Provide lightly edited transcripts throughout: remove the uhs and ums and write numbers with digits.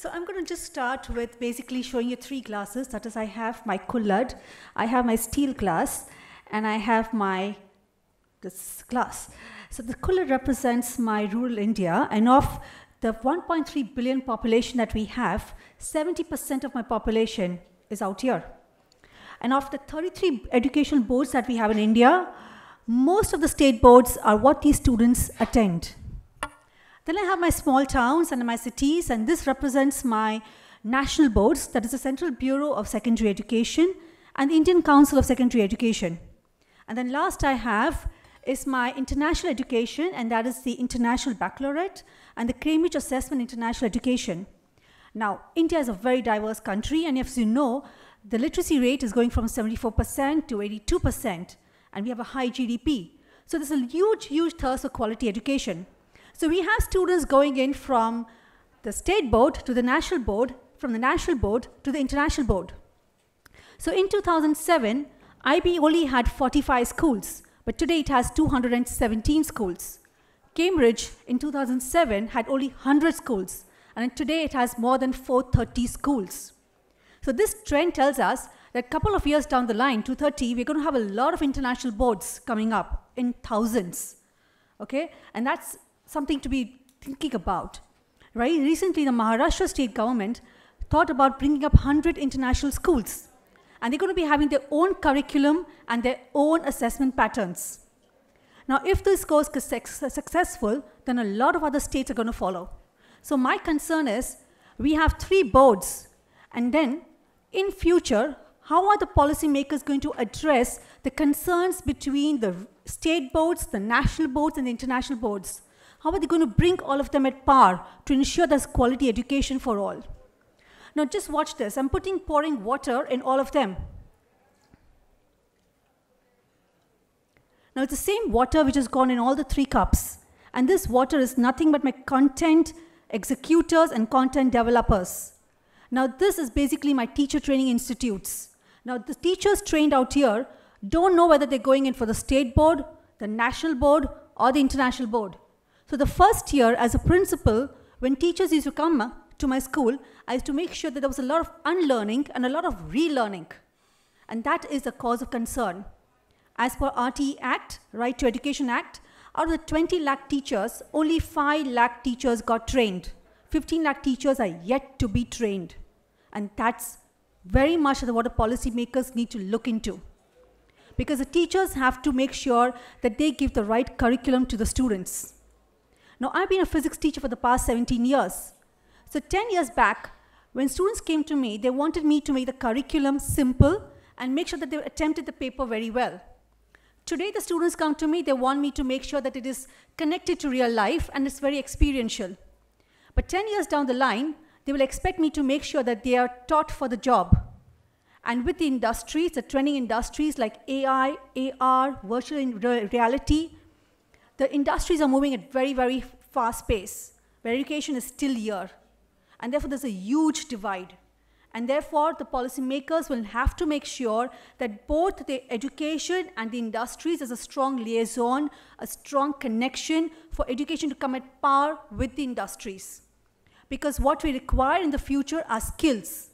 So I'm going to just start with basically showing you three glasses. That is, I have my Kullad, I have my steel glass, and I have this glass. So the Kullad represents my rural India, and of the 1.3 billion population that we have, 70% of my population is out here. And of the 33 education boards that we have in India, most of the state boards are what these students attend. Then I have my small towns and my cities, and this represents my national boards, that is the Central Bureau of Secondary Education and the Indian Council of Secondary Education. And then last I have is my international education, and that is the International Baccalaureate and the Cambridge Assessment International Education. Now, India is a very diverse country, and as you know, the literacy rate is going from 74% to 82%, and we have a high GDP. So there's a huge, huge thirst for quality education. So we have students going in from the state board to the national board, from the national board to the international board. So in 2007, IB only had 45 schools, but today it has 217 schools. Cambridge in 2007 had only 100 schools, and today it has more than 430 schools. So this trend tells us that a couple of years down the line, 2030, we're going to have a lot of international boards coming up in thousands. Okay? And that's something to be thinking about, right? Recently, the Maharashtra state government thought about bringing up 100 international schools, and they're going to be having their own curriculum and their own assessment patterns. Now, if this goes successful, then a lot of other states are going to follow. So my concern is, we have 3 boards, and then in future, how are the policymakers going to address the concerns between the state boards, the national boards, and the international boards? How are they going to bring all of them at par to ensure there's quality education for all? Now just watch this. I'm pouring water in all of them. Now it's the same water which has gone in all the 3 cups. And this water is nothing but my content executors and content developers. Now this is basically my teacher training institutes. Now the teachers trained out here don't know whether they're going in for the state board, the national board, or the international board. So the first year as a principal, when teachers used to come to my school, I used to make sure that there was a lot of unlearning and a lot of relearning. And that is a cause of concern. As per RTE Act, Right to Education Act, out of the 20 lakh teachers, only 5 lakh teachers got trained. 15 lakh teachers are yet to be trained. And that's very much what the policymakers need to look into. Because the teachers have to make sure that they give the right curriculum to the students. Now, I've been a physics teacher for the past 17 years. So 10 years back, when students came to me, they wanted me to make the curriculum simple and make sure that they attempted the paper very well. Today, the students come to me, they want me to make sure that it is connected to real life and it's very experiential. But 10 years down the line, they will expect me to make sure that they are taught for the job. And with the industries, the trending industries like AI, AR, virtual reality, the industries are moving at very, very fast pace, where education is still here. And therefore, there's a huge divide. And therefore, the policymakers will have to make sure that both the education and the industries is a strong liaison, a strong connection for education to come at par with the industries. Because what we require in the future are skills.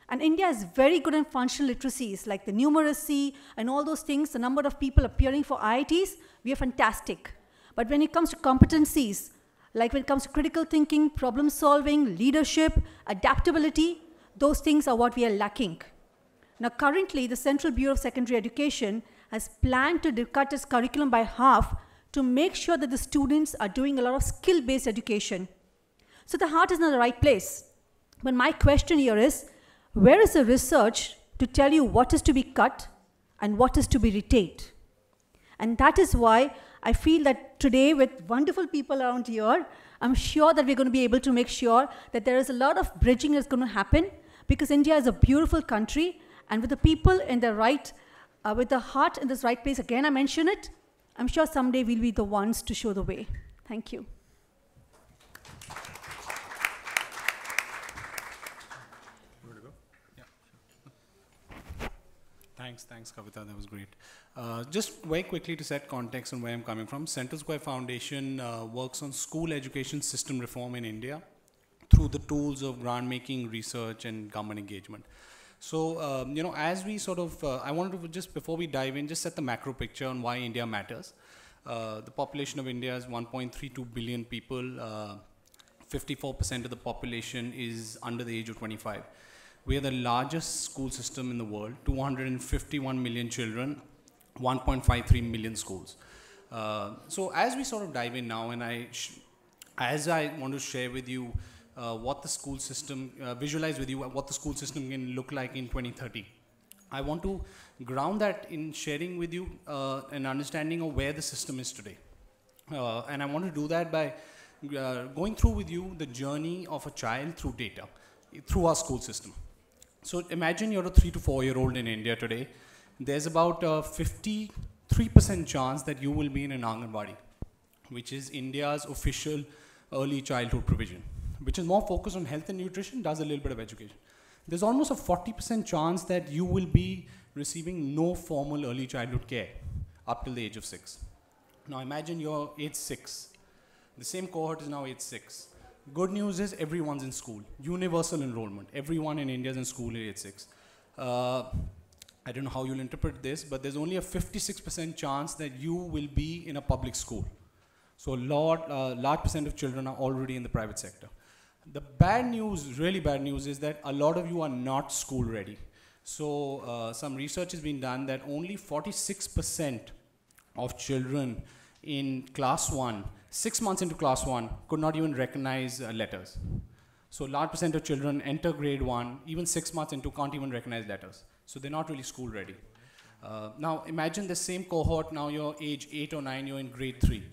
And India is very good in functional literacies, like the numeracy and all those things, the number of people appearing for IITs, we are fantastic. But when it comes to competencies, like when it comes to critical thinking, problem solving, leadership, adaptability, those things are what we are lacking. Now currently, the Central Bureau of Secondary Education has planned to cut its curriculum by half to make sure that the students are doing a lot of skill-based education. So the heart is not the right place. But my question here is, where is the research to tell you what is to be cut and what is to be retained? And that is why I feel that today, with wonderful people around here, I'm sure that we're going to be able to make sure that there is a lot of bridging that's going to happen, because India is a beautiful country, and with the people in the right, with the heart in this right place, again I mention it, I'm sure someday we'll be the ones to show the way. Thank you. Thanks, Kavita. That was great. Just very quickly to set context on where I'm coming from, Central Square Foundation works on school education system reform in India through the tools of grant making, research, and government engagement. So, as we sort of, I wanted to just, before we dive in, just set the macro picture on why India matters. The population of India is 1.32 billion people. 54% of the population is under the age of 25. We are the largest school system in the world, 251 million children, 1.53 million schools. So as we sort of dive in now, and as I want to share with you what the school system, visualize with you what the school system can look like in 2030. I want to ground that in sharing with you an understanding of where the system is today. And I want to do that by going through with you the journey of a child through data, through our school system. So imagine you're a 3 to 4 year old in India today. There's about a 53% chance that you will be in an Anganwadi, which is India's official early childhood provision, which is more focused on health and nutrition, does a little bit of education. There's almost a 40% chance that you will be receiving no formal early childhood care up till the age of 6. Now imagine you're age 6. The same cohort is now age 6. Good news is everyone's in school. Universal enrollment. Everyone in India is in school at age 6. I don't know how you'll interpret this, but there's only a 56% chance that you will be in a public school. So large percent of children are already in the private sector. The bad news, really bad news, is that a lot of you are not school ready. So some research has been done that only 46% of children in class 1, 6 months into class 1, could not even recognize letters. So large percent of children enter grade 1, even 6 months into, can't even recognize letters. So they're not really school ready. Now imagine the same cohort, now you're age 8 or 9, you're in grade 3.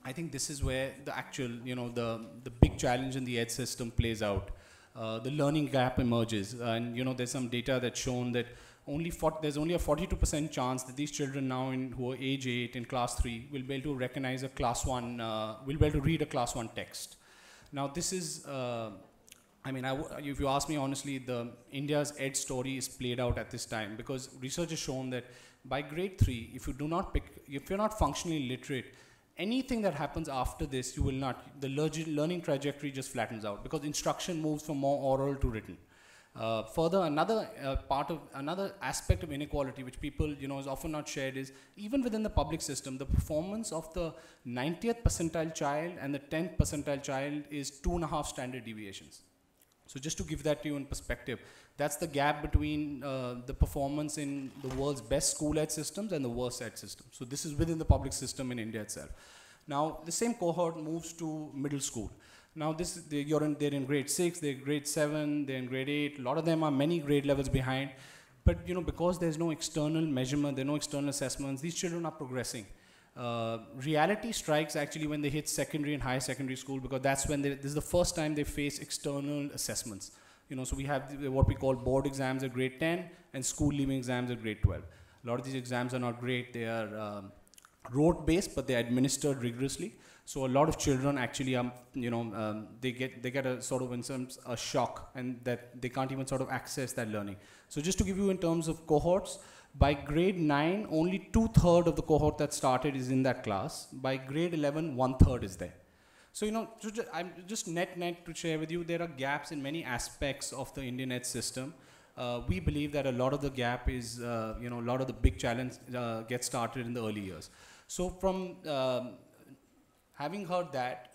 I think this is where the actual, the big challenge in the ed system plays out. The learning gap emerges, and there's some data that's shown that there's only a 42% chance that these children now who are age 8 in class 3 will be able to recognize a class 1, will be able to read a class 1 text. Now this is, if you ask me honestly, India's ed story is played out at this time because research has shown that by grade 3, if you're not functionally literate, anything that happens after this, you will not, the learning trajectory just flattens out because instruction moves from more oral to written. Further, another aspect of inequality which people, is often not shared is even within the public system, the performance of the 90th percentile child and the 10th percentile child is 2.5 standard deviations. So just to give that to you in perspective, that's the gap between the performance in the world's best school ed systems and the worst ed systems. So this is within the public system in India itself. Now the same cohort moves to middle school. Now they're in grade 6, they're grade 7, they're in grade 8. A lot of them are many grade levels behind. But because there's no external measurement, there are no external assessments, these children are progressing. Reality strikes actually when they hit secondary and higher secondary school because that's when this is the first time they face external assessments. So we have what we call board exams at grade 10 and school leaving exams at grade 12. A lot of these exams are not great. They are rote based, but they're administered rigorously. So a lot of children actually they get a sort of a shock and that they can't even sort of access that learning. So just to give you in terms of cohorts, by grade 9, only 2/3 of the cohort that started is in that class. By grade 11, 1/3 is there. So, I'm just net to share with you, there are gaps in many aspects of the Indian ed system. We believe that a lot of the gap is, a lot of the big challenge gets started in the early years. So from having heard that,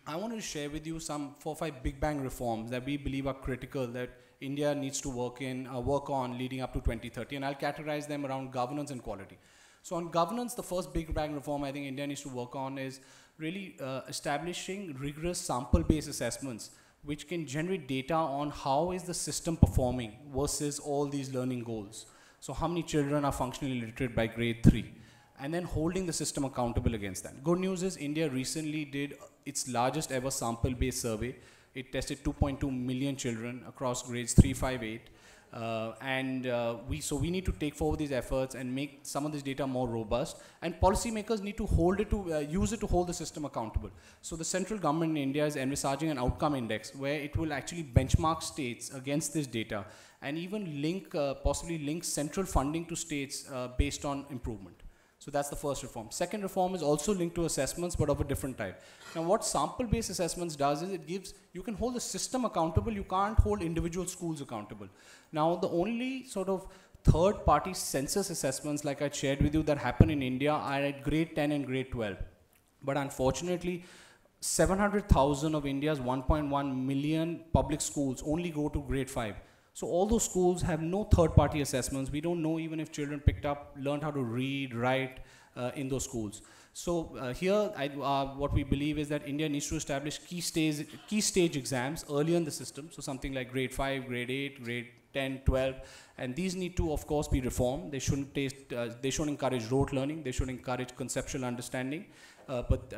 I wanted to share with you some 4 or 5 big bang reforms that we believe are critical that India needs to work on leading up to 2030, and I'll categorize them around governance and quality. So on governance, the first big bang reform I think India needs to work on is really establishing rigorous sample-based assessments which can generate data on how is the system performing versus all these learning goals. So how many children are functionally literate by grade 3? And then holding the system accountable against that. Good news is India recently did its largest ever sample-based survey. It tested 2.2 million children across grades 3, 5, 8. So we need to take forward these efforts and make some of this data more robust. And policymakers need to use it to hold the system accountable. So the central government in India is envisaging an outcome index where it will actually benchmark states against this data and even possibly link central funding to states based on improvement. So that's the first reform. Second reform is also linked to assessments, but of a different type. Now, what sample-based assessments does is it gives, you can hold the system accountable, you can't hold individual schools accountable. Now, the only sort of third-party census assessments, like I shared with you, that happen in India are at grade 10 and grade 12. But unfortunately, 700,000 of India's 1.1 million public schools only go to grade 5. So all those schools have no third-party assessments. We don't know even if children learned how to read, write in those schools. So here, what we believe is that India needs to establish key stage exams early in the system. So something like grade 5, grade 8, grade 10, 12, and these need to, of course, be reformed. They shouldn't encourage rote learning. They should encourage conceptual understanding. But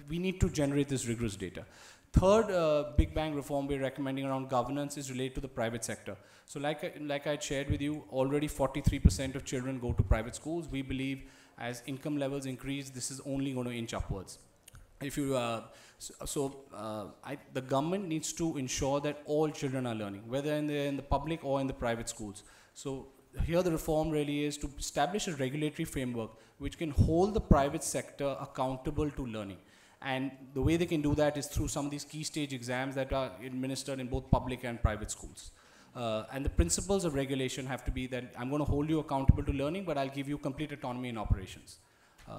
we need to generate this rigorous data. Third big bang reform we're recommending around governance is related to the private sector. So like I shared with you, already 43% of children go to private schools. We believe as income levels increase, this is only going to inch upwards. If you, the government needs to ensure that all children are learning, whether in the public or in the private schools. So here the reform really is to establish a regulatory framework which can hold the private sector accountable to learning. And the way they can do that is through some of these key stage exams that are administered in both public and private schools. And the principles of regulation have to be that I'm going to hold you accountable to learning, but I'll give you complete autonomy in operations.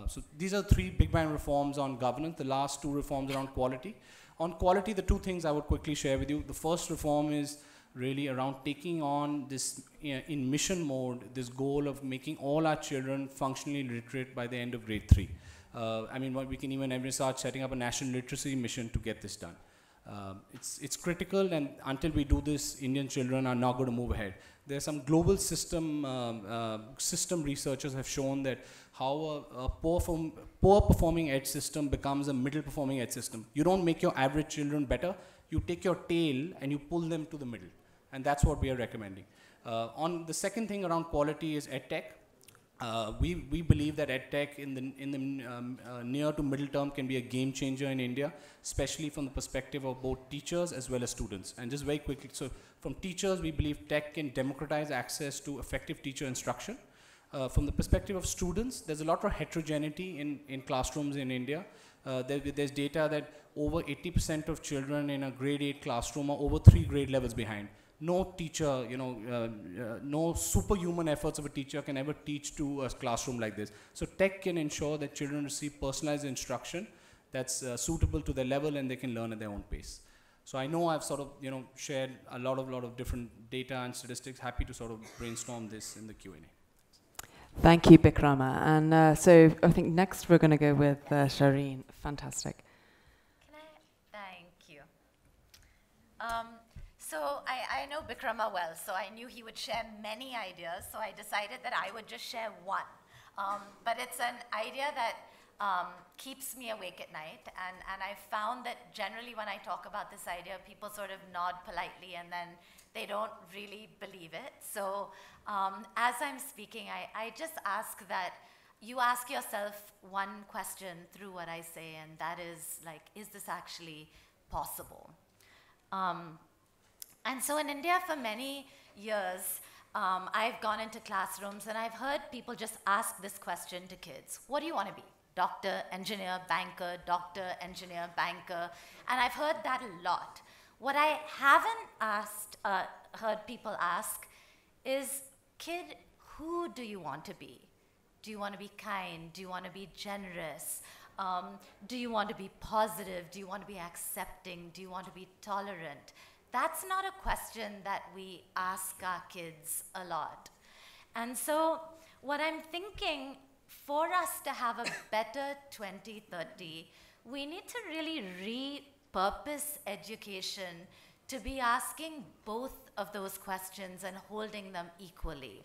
So these are three big bang reforms on governance. The last two reforms around quality. On quality, the two things I would quickly share with you. The first reform is really around taking on this, in mission mode, this goal of making all our children functionally literate by the end of grade 3. I mean, we can even start setting up a national literacy mission to get this done. It's critical, and until we do this, Indian children are not going to move ahead. There's some global system researchers have shown that how a poor performing edge system becomes a middle performing edge system. You don't make your average children better, you take your tail and you pull them to the middle. And that's what we are recommending. On the second thing around quality is EdTech. We believe that EdTech in the near to middle term can be a game changer in India, especially from the perspective of both teachers as well as students. And just very quickly, so from teachers, we believe tech can democratize access to effective teacher instruction. From the perspective of students, there's a lot of heterogeneity in classrooms in India. There's data that over 80% of children in a grade 8 classroom are over 3 grade levels behind. No teacher, no superhuman efforts of a teacher can ever teach to a classroom like this. So tech can ensure that children receive personalized instruction that's suitable to their level and they can learn at their own pace. So I know I've sort of, shared a lot of different data and statistics. Happy to sort of brainstorm this in the Q&A. Thank you, Bikkrama. And so I think next we're going to go with Shaheen. Fantastic. Thank you. So I know Bikkrama well, so I knew he would share many ideas, so I decided that I would just share one. But it's an idea that keeps me awake at night, and I found that generally when I talk about this idea, people sort of nod politely and then they don't really believe it. So as I'm speaking, I just ask that you ask yourself one question through what I say, and that is like, is this actually possible? And so in India for many years, I've gone into classrooms and I've heard people just ask this question to kids. What do you want to be? Doctor, engineer, banker, doctor, engineer, banker. And I've heard that a lot. What I haven't heard people ask is, kid, who do you want to be? Do you want to be kind? Do you want to be generous? Do you want to be positive? Do you want to be accepting? Do you want to be tolerant? That's not a question that we ask our kids a lot. And so what I'm thinking, for us to have a better 2030, we need to really repurpose education to be asking both of those questions and holding them equally.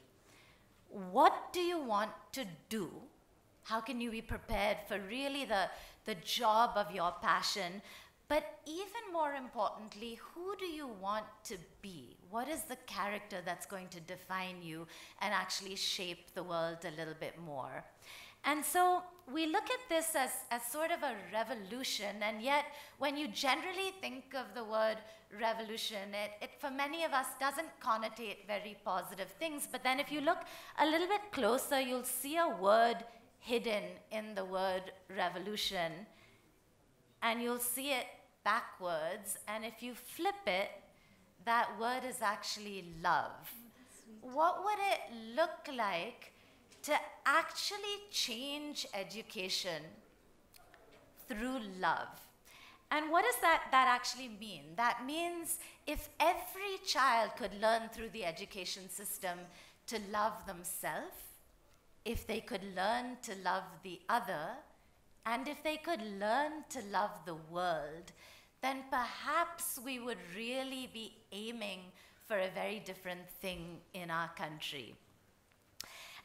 What do you want to do? How can you be prepared for really the job of your passion? But even more importantly, who do you want to be? What is the character that's going to define you and actually shape the world a little bit more? And so we look at this as sort of a revolution, and yet when you generally think of the word revolution, it for many of us doesn't connotate very positive things. But then if you look a little bit closer, you'll see a word, hidden in the word revolution, and you'll see it backwards, and if you flip it, that word is actually love. What would it look like to actually change education through love? And what does that actually mean? That means if every child could learn through the education system to love themselves, if they could learn to love the other, and if they could learn to love the world, then perhaps we would really be aiming for a very different thing in our country.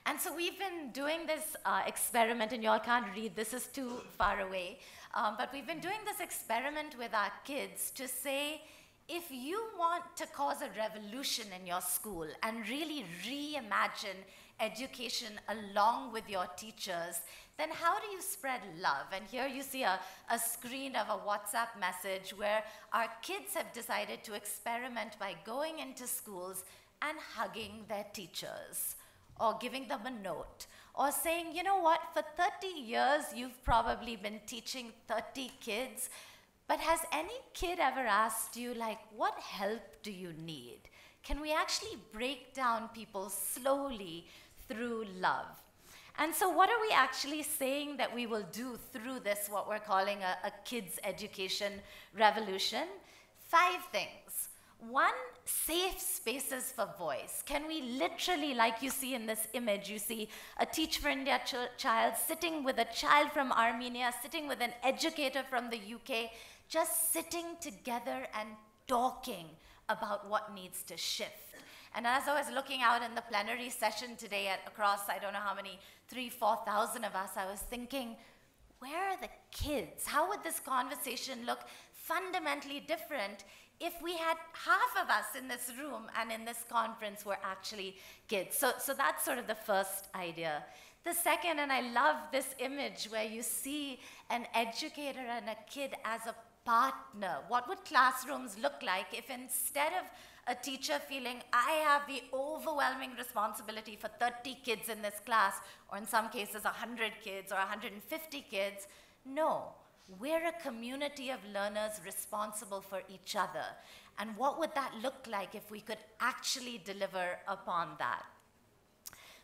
And so we've been doing this experiment, and you all can't read, this is too far away, but we've been doing this experiment with our kids to say, if you want to cause a revolution in your school and really reimagine education along with your teachers, then how do you spread love? And here you see a screen of a WhatsApp message where our kids have decided to experiment by going into schools and hugging their teachers, or giving them a note, or saying, you know what, for 30 years you've probably been teaching 30 kids, but has any kid ever asked you, like, what help do you need? Can we actually break down people slowly through love? And so what are we actually saying that we will do through this, what we're calling a kids' education revolution? 5 things. 1, safe spaces for voice. Can we literally, like you see in this image, you see a Teach for India child sitting with a child from Armenia, sitting with an educator from the UK, just sitting together and talking about what needs to shift. And as I was looking out in the plenary session today across, I don't know how many, 3,000-4,000 of us, I was thinking, where are the kids? How would this conversation look fundamentally different if we had half of us in this room and in this conference were actually kids? So that's sort of the first idea. The second, and I love this image where you see an educator and a kid as a partner. What would classrooms look like if instead of a teacher feeling, I have the overwhelming responsibility for 30 kids in this class, or in some cases 100 kids or 150 kids? No, we're a community of learners responsible for each other. And what would that look like if we could actually deliver upon that?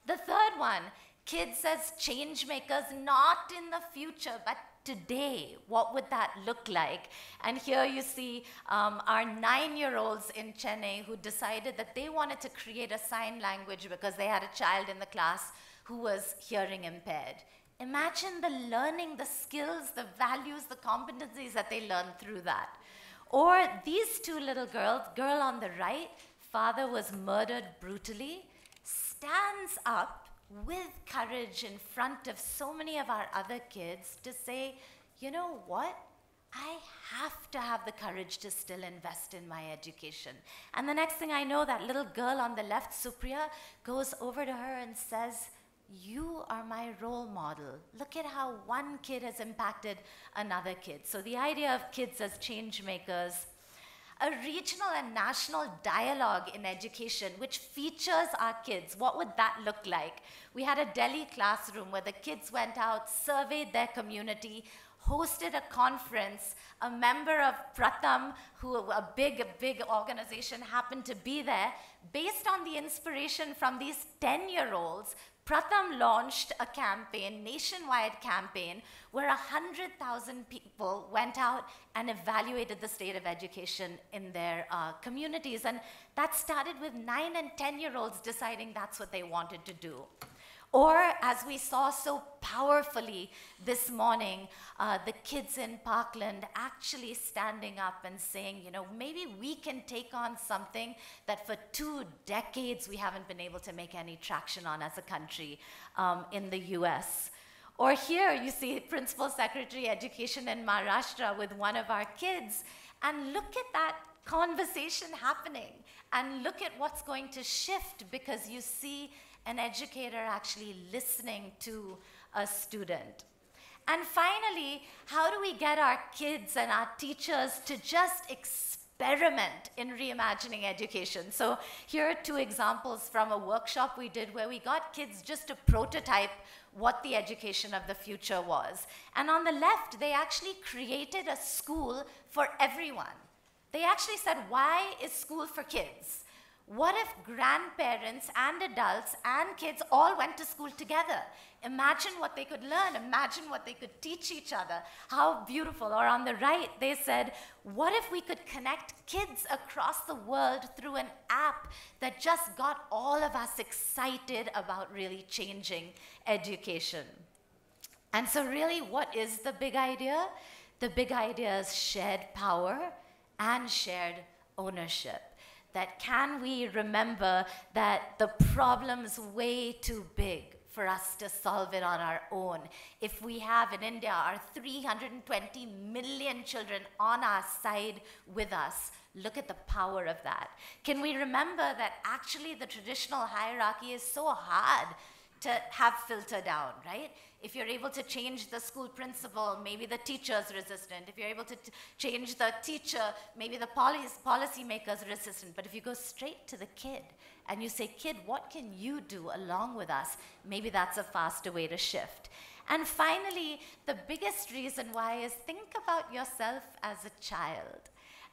The third one, kids as change makers, not in the future, but today. What would that look like? And here you see our 9-year-olds in Chennai who decided that they wanted to create a sign language because they had a child in the class who was hearing impaired. Imagine the learning, the skills, the values, the competencies that they learned through that. Or these 2 little girls, girl on the right, father was murdered brutally, stands up with courage in front of so many of our other kids to say, you know what? I have to have the courage to still invest in my education. And the next thing I know, that little girl on the left, Supriya, goes over to her and says, you are my role model. Look at how one kid has impacted another kid. So the idea of kids as change makers, a regional and national dialogue in education which features our kids. What would that look like? We had a Delhi classroom where the kids went out, surveyed their community, hosted a conference. A member of Pratham, who a big organization, happened to be there. Based on the inspiration from these 10-year-olds, Pratham launched a campaign, nationwide campaign, where 100,000 people went out and evaluated the state of education in their communities. And that started with 9 and 10-year-olds deciding that's what they wanted to do. Or, as we saw so powerfully this morning, the kids in Parkland actually standing up and saying, you know, maybe we can take on something that for 2 decades we haven't been able to make any traction on as a country in the US. Or here you see Principal Secretary Education in Maharashtra with one of our kids, and look at that conversation happening, and look at what's going to shift because you see an educator actually listening to a student. And finally, how do we get our kids and our teachers to just experiment in reimagining education. So here are two examples from a workshop we did where we got kids just to prototype what the education of the future was. And on the left, they actually created a school for everyone. They actually said, why is school for kids? What if grandparents and adults and kids all went to school together? Imagine what they could learn. Imagine what they could teach each other. How beautiful. Or on the right, they said, what if we could connect kids across the world through an app that just got all of us excited about really changing education? And so really, what is the big idea? The big idea is shared power and shared ownership. That can we remember that the problem's way too big for us to solve it on our own. If we have in India our 320 million children on our side with us, look at the power of that. Can we remember that actually the traditional hierarchy is so hard to have filter down, right? If you're able to change the school principal, maybe the teacher's resistant. If you're able to change the teacher, maybe the policy maker's resistant. But if you go straight to the kid and you say, kid, what can you do along with us? Maybe that's a faster way to shift. And finally, the biggest reason why is think about yourself as a child.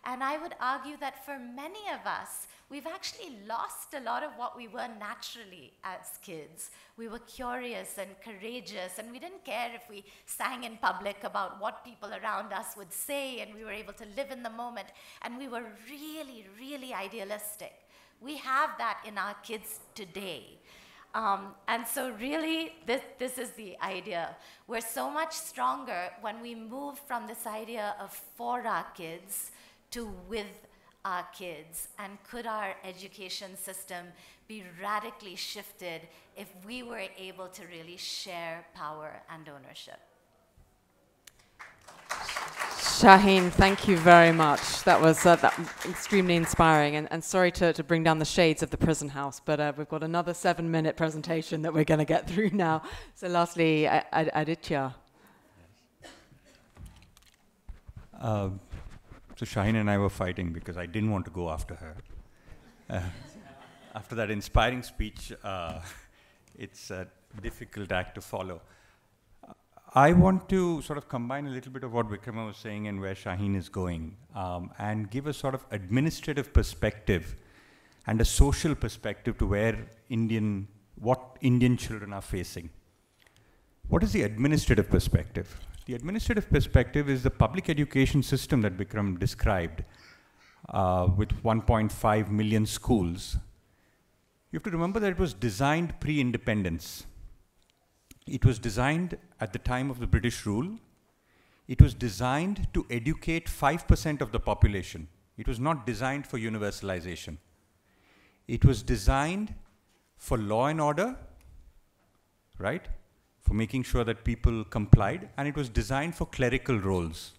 And I would argue that for many of us, we've actually lost a lot of what we were naturally as kids. We were curious and courageous, and we didn't care if we sang in public about what people around us would say, and we were able to live in the moment, and we were really, really idealistic. We have that in our kids today. And so really, this is the idea. We're so much stronger when we move from this idea of for our kids to with our kids. And could our education system be radically shifted if we were able to really share power and ownership? Shaheen, thank you very much. That was extremely inspiring. And sorry to bring down the shades of the prison house, but we've got another 7-minute presentation that we're going to get through now. So lastly, Aditya. So Shaheen and I were fighting because I didn't want to go after her. After that inspiring speech, it's a difficult act to follow. I want to sort of combine a little bit of what Bikkrama was saying and where Shaheen is going, and give a sort of administrative perspective and a social perspective to what Indian children are facing. What is the administrative perspective? The administrative perspective is the public education system that Bikram described, with 1.5 million schools. You have to remember that it was designed pre-independence. It was designed at the time of the British rule. It was designed to educate 5% of the population. It was not designed for universalization. It was designed for law and order, right? For making sure that people complied, and it was designed for clerical roles.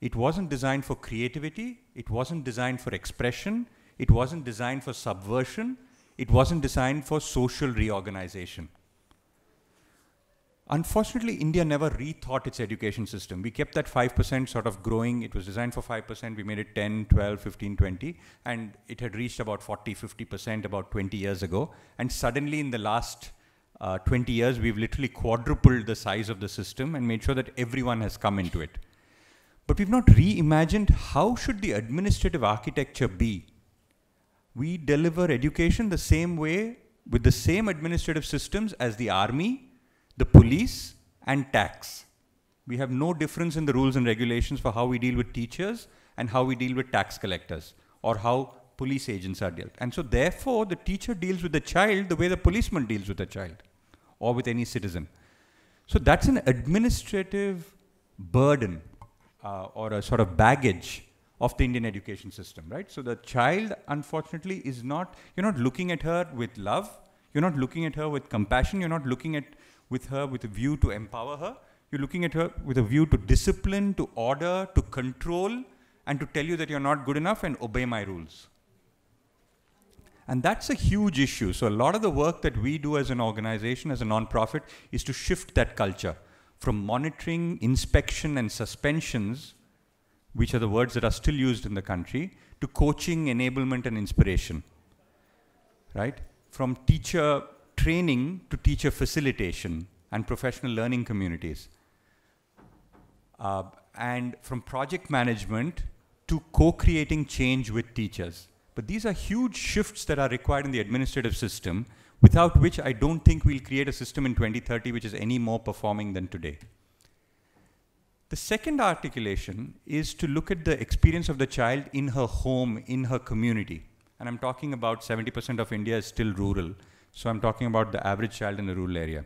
It wasn't designed for creativity, it wasn't designed for expression, it wasn't designed for subversion, it wasn't designed for social reorganization. Unfortunately, India never rethought its education system. We kept that 5% sort of growing. It was designed for 5%, we made it 10, 12, 15, 20, and it had reached about 40, 50% about 20 years ago. And suddenly in the last 20 years, we've literally quadrupled the size of the system and made sure that everyone has come into it. But we've not reimagined how should the administrative architecture be. We deliver education the same way, with the same administrative systems as the army, the police, and tax. We have no difference in the rules and regulations for how we deal with teachers and how we deal with tax collectors, or how police agents are dealt. And so therefore, the teacher deals with the child the way the policeman deals with a child, or with any citizen. So that's an administrative burden, or a sort of baggage of the Indian education system, right? So the child, unfortunately, is not, you're not looking at her with love, you're not looking at her with compassion, you're not looking at with her with a view to empower her, you're looking at her with a view to discipline, to order, to control, and to tell you that you're not good enough and obey my rules. And that's a huge issue. So a lot of the work that we do as an organization, as a non-profit, is to shift that culture from monitoring, inspection, and suspensions. which are the words that are still used in the country, to coaching, enablement, and inspiration, right? From teacher training to teacher facilitation and professional learning communities. And from project management to co-creating change with teachers. But these are huge shifts that are required in the administrative system, without which I don't think we'll create a system in 2030 which is any more performing than today. The second articulation is to look at the experience of the child in her home, in her community. And I'm talking about 70% of India is still rural. So I'm talking about the average child in a rural area.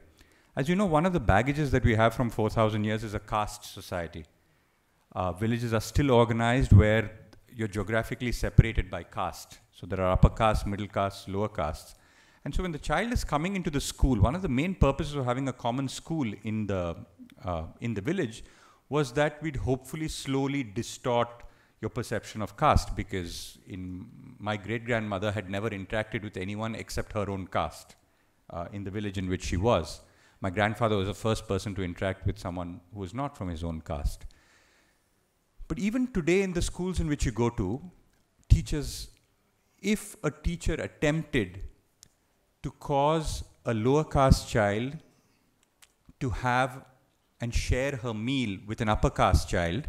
As you know, one of the baggages that we have from 4,000 years is a caste society. Villages are still organized where you're geographically separated by caste. So there are upper castes, middle castes, lower castes. And so when the child is coming into the school, one of the main purposes of having a common school in the village was that we'd hopefully slowly distort your perception of caste, because my great-grandmother had never interacted with anyone except her own caste in the village in which she was. My grandfather was the first person to interact with someone who was not from his own caste. But even today in the schools in which you go to, teachers, if a teacher attempted to cause a lower caste child to have and share her meal with an upper caste child,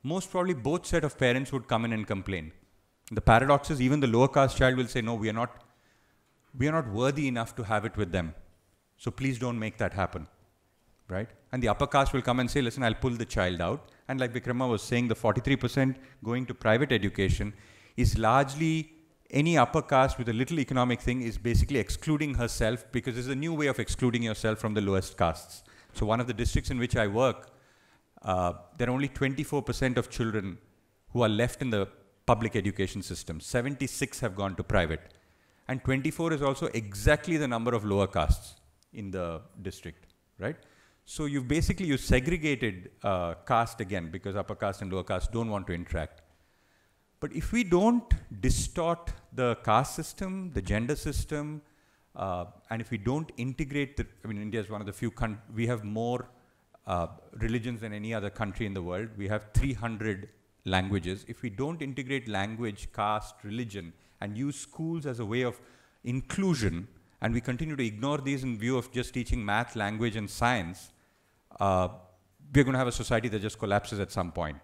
most probably both set of parents would come in and complain. The paradox is even the lower caste child will say, no, we are not worthy enough to have it with them. So please don't make that happen, right? And the upper caste will come and say, listen, I'll pull the child out. And like Bikkrama was saying, the 43% going to private education is largely any upper caste with a little economic thing is basically excluding herself, because there's a new way of excluding yourself from the lowest castes. So one of the districts in which I work, there are only 24% of children who are left in the public education system. 76 have gone to private. And 24 is also exactly the number of lower castes in the district, right? So you segregated caste again, because upper caste and lower caste don't want to interact. But if we don't distort the caste system, the gender system, and if we don't integrate India is one of the few we have more religions than any other country in the world. We have 300 languages. If we don't integrate language, caste, religion, and use schools as a way of inclusion, and we continue to ignore these in view of just teaching math, language, and science, we're going to have a society that just collapses at some point.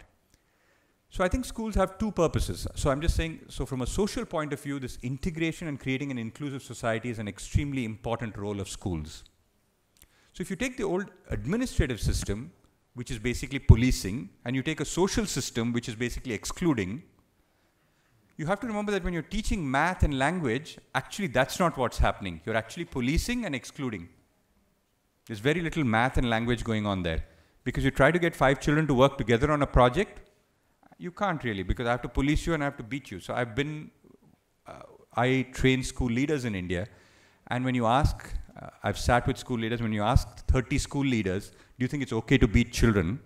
So I think schools have two purposes. So I'm just saying, so from a social point of view, this integration and creating an inclusive society is an extremely important role of schools. So if you take the old administrative system, which is basically policing, and you take a social system, which is basically excluding, you have to remember that when you're teaching math and language, actually that's not what's happening. You're actually policing and excluding. There's very little math and language going on there. Because you try to get 5 children to work together on a project, you can't really, because I have to police you and I have to beat you. So I train school leaders in India, and when you ask, I've sat with school leaders, when you ask 30 school leaders, do you think it's okay to beat children?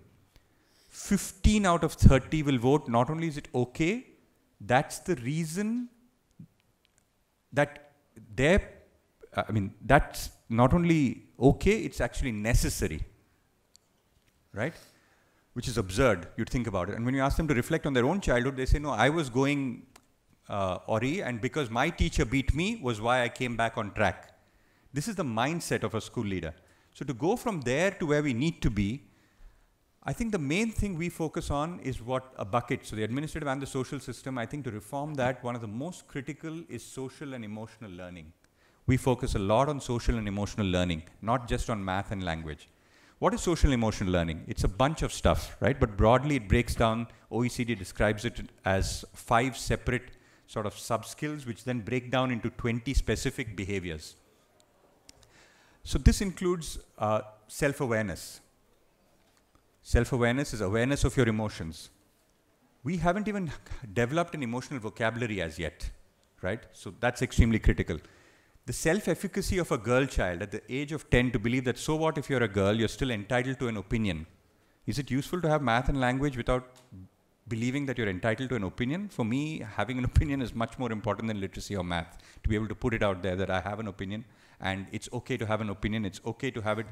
15 out of 30 will vote, not only is it okay, that's the reason that that's not only okay, it's actually necessary, right? Which is absurd, you'd think about it. And when you ask them to reflect on their own childhood, they say, no, I was going Ori, and because my teacher beat me was why I came back on track. This is the mindset of a school leader. So to go from there to where we need to be, I think the main thing we focus on is what a bucket, so the administrative and the social system, I think to reform that, one of the most critical is social and emotional learning. We focus a lot on social and emotional learning, not just on math and language. What is social and emotional learning? It's a bunch of stuff, right? But broadly it breaks down, OECD describes it as 5 separate sort of sub-skills, which then break down into 20 specific behaviors. So this includes self-awareness. Self-awareness is awareness of your emotions. We haven't even developed an emotional vocabulary as yet, right? So that's extremely critical. The self-efficacy of a girl child at the age of 10 to believe that so what if you're a girl, you're still entitled to an opinion. Is it useful to have math and language without believing that you're entitled to an opinion? For me, having an opinion is much more important than literacy or math. To be able to put it out there that I have an opinion, and it's okay to have an opinion, it's okay to have it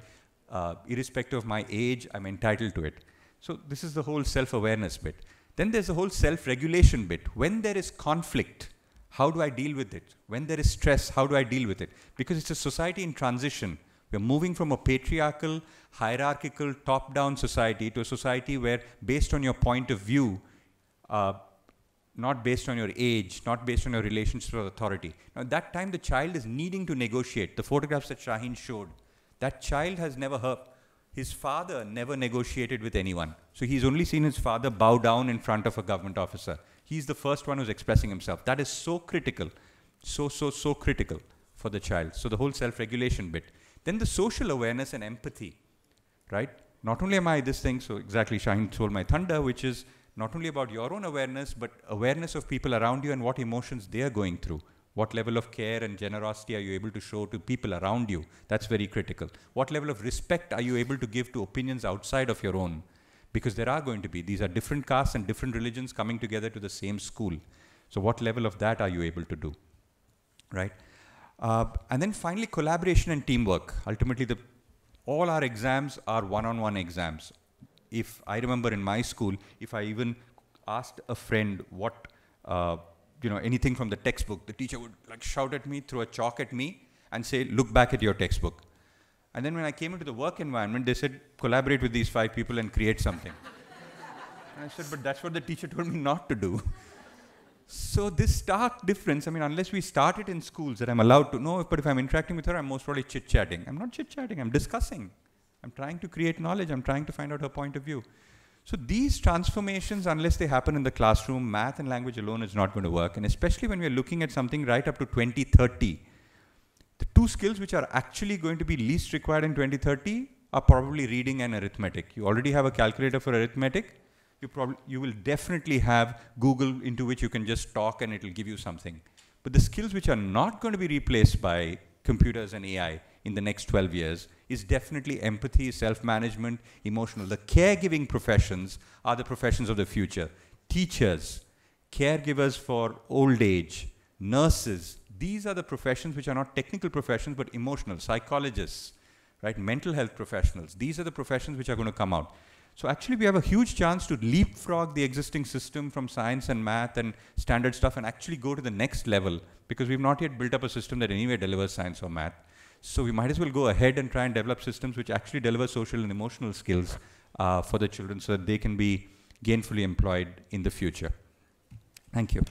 irrespective of my age, I'm entitled to it. So this is the whole self-awareness bit. Then there's the whole self-regulation bit. When there is conflict, how do I deal with it? When there is stress, how do I deal with it? Because it's a society in transition. We're moving from a patriarchal, hierarchical, top-down society to a society where, based on your point of view, not based on your age, not based on your relationship with authority. Now, at that time, the child is needing to negotiate. The photographs that Shaheen showed, that child has never heard. His father never negotiated with anyone. So he's only seen his father bow down in front of a government officer. He's the first one who's expressing himself. That is so critical, so critical for the child. So the whole self-regulation bit. Then the social awareness and empathy, right? Not only am I this thing, so exactly Shaheen stole my thunder, which is not only about your own awareness, but awareness of people around you and what emotions they are going through. What level of care and generosity are you able to show to people around you? That's very critical. What level of respect are you able to give to opinions outside of your own? Because there are going to be, these are different castes and different religions coming together to the same school. So what level of that are you able to do, right? And then finally, collaboration and teamwork. Ultimately, all our exams are one-on-one exams. If I remember in my school, if I even asked a friend what, anything from the textbook, the teacher would like shout at me, throw a chalk at me, and say, look back at your textbook. And then when I came into the work environment, they said, collaborate with these 5 people and create something. And I said, but that's what the teacher told me not to do. So this stark difference, I mean, unless we start it in schools that I'm allowed to know, but if I'm interacting with her, I'm most probably chit-chatting. I'm not chit-chatting, I'm discussing. I'm trying to create knowledge, I'm trying to find out her point of view. So these transformations, unless they happen in the classroom, math and language alone is not going to work. And especially when we're looking at something right up to 2030, the 2 skills which are actually going to be least required in 2030 are probably reading and arithmetic. You already have a calculator for arithmetic. You will definitely have Google into which you can just talk and it will give you something. But the skills which are not going to be replaced by computers and AI in the next 12 years is definitely empathy, self-management, emotional. The caregiving professions are the professions of the future. Teachers, caregivers for old age, nurses, these are the professions which are not technical professions but emotional. Psychologists, right? Mental health professionals. These are the professions which are going to come out. So actually we have a huge chance to leapfrog the existing system from science and math and standard stuff and actually go to the next level, because we've not yet built up a system that anyway delivers science or math. So we might as well go ahead and try and develop systems which actually deliver social and emotional skills for the children so that they can be gainfully employed in the future. Thank you.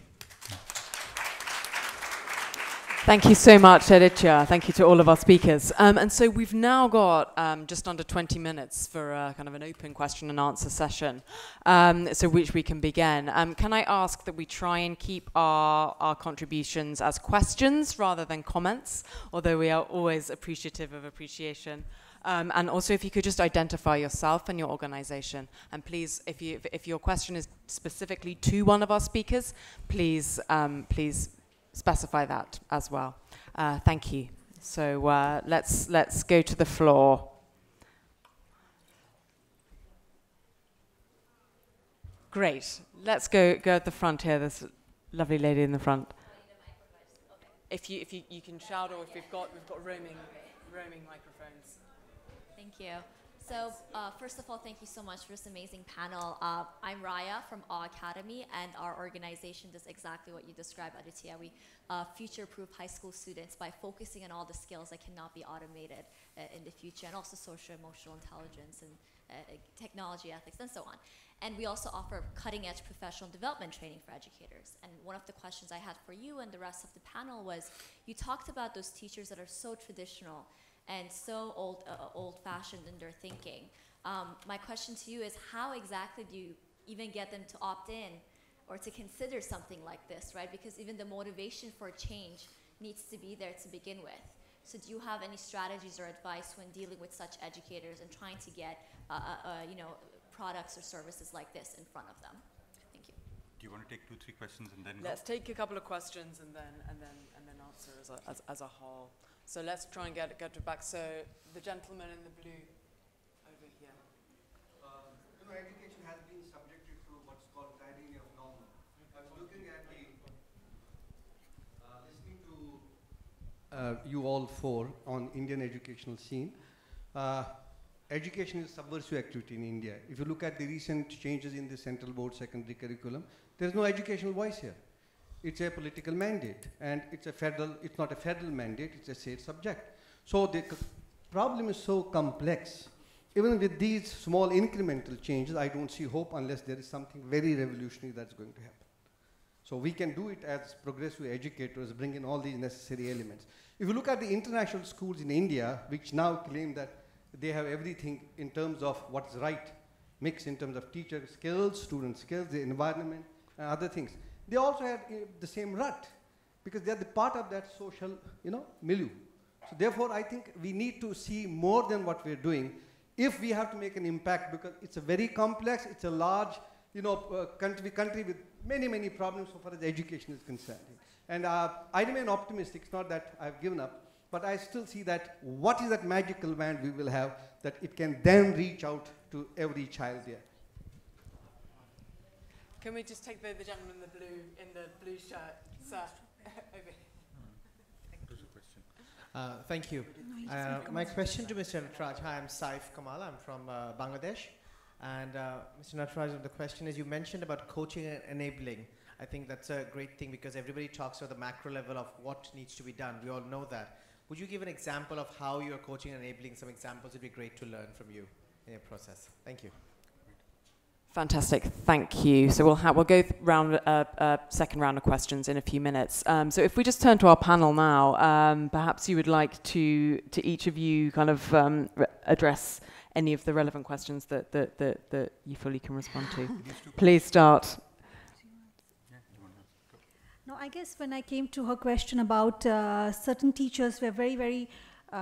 Thank you so much, Aditya. Thank you to all of our speakers. And so we've now got just under 20 minutes for kind of an open question and answer session, so which we can begin. Can I ask that we try and keep our contributions as questions rather than comments, although we are always appreciative of appreciation. And also, if you could just identify yourself and your organization. And please, if your question is specifically to one of our speakers, please specify that as well. Thank you. So let's go to the floor. Great. Let's go at the front here. This lovely lady in the front. If you can shout, or if we've got roaming microphones. Thank you. So first of all, thank you so much for this amazing panel. I'm Raya from Awe Academy, and our organization does exactly what you described, Aditya. We future-proof high school students by focusing on all the skills that cannot be automated in the future, and also social-emotional intelligence and technology ethics and so on. And we also offer cutting-edge professional development training for educators. And one of the questions I had for you and the rest of the panel was, you talked about those teachers that are so traditional and so old-fashioned in their thinking. My question to you is, how exactly do you even get them to opt in or to consider something like this, right? Because even the motivation for change needs to be there to begin with. So do you have any strategies or advice when dealing with such educators and trying to get products or services like this in front of them? Thank you. Do you want to take 2-3 questions and then Let's take a couple of questions and then answer as a whole. So let's try and get to back. So the gentleman in the blue over here. Education has been subjected to what's called tyranny of normal. I was looking at listening to you all four on Indian educational scene. education is subversive activity in India. If you look at the recent changes in the central board secondary curriculum, there's no educational voice here. It's a political mandate, and it's not a federal mandate, it's a state subject. So the problem is so complex. Even with these small incremental changes, I don't see hope unless there is something very revolutionary that's going to happen. So we can do it as progressive educators, bring in all these necessary elements. If you look at the international schools in India, which now claim that they have everything in terms of what's right, mixed in terms of teacher skills, student skills, the environment, and other things. They also have the same rut, because they're the part of that social, milieu. So therefore, I think we need to see more than what we're doing if we have to make an impact, because it's a very complex, it's a large, country with many, many problems so far as education is concerned. And I remain optimistic. It's not that I've given up, but I still see that what is that magical wand we will have that it can then reach out to every child there. Can we just take the gentleman in the blue shirt, sir? Over. Thank you. My question to Mr. Natraj. Hi, I'm Saif Kamal. I'm from Bangladesh. And Mr. Natraj, the question is, you mentioned about coaching and enabling. I think that's a great thing because everybody talks about the macro level of what needs to be done. We all know that. Would you give an example of how you're coaching and enabling? Some examples would be great to learn from you in your process. Thank you. Fantastic, thank you. So we'll go round a second round of questions in a few minutes. So if we just turn to our panel now, perhaps you would like to each of you kind of address any of the relevant questions that you fully can respond to. Please start. No, I guess when I came to her question about certain teachers were very, very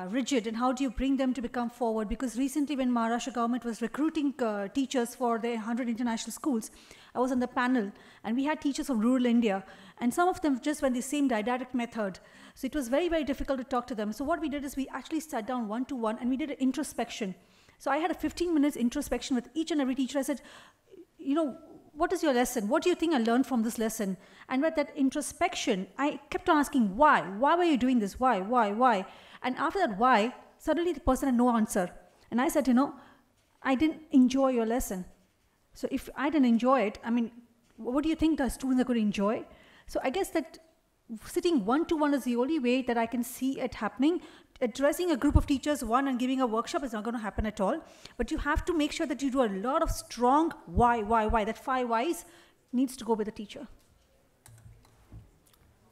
rigid, and how do you bring them to become forward? Because recently when Maharashtra government was recruiting teachers for their 100 international schools, I was on the panel, and we had teachers from rural India, and some of them just went the same didactic method. So it was very, very difficult to talk to them. So what we did is we actually sat down one-to-one and we did an introspection. So I had a 15 minutes introspection with each and every teacher. I said, what is your lesson? What do you think I learned from this lesson? And with that introspection, I kept on asking, why? Why were you doing this? Why? And after that why, suddenly the person had no answer. And I said, I didn't enjoy your lesson. So if I didn't enjoy it, what do you think the students are going to enjoy? So I guess that sitting one-to-one is the only way that I can see it happening. Addressing a group of teachers one and giving a workshop is not going to happen at all. But you have to make sure that you do a lot of strong why. That 5 whys needs to go with the teacher.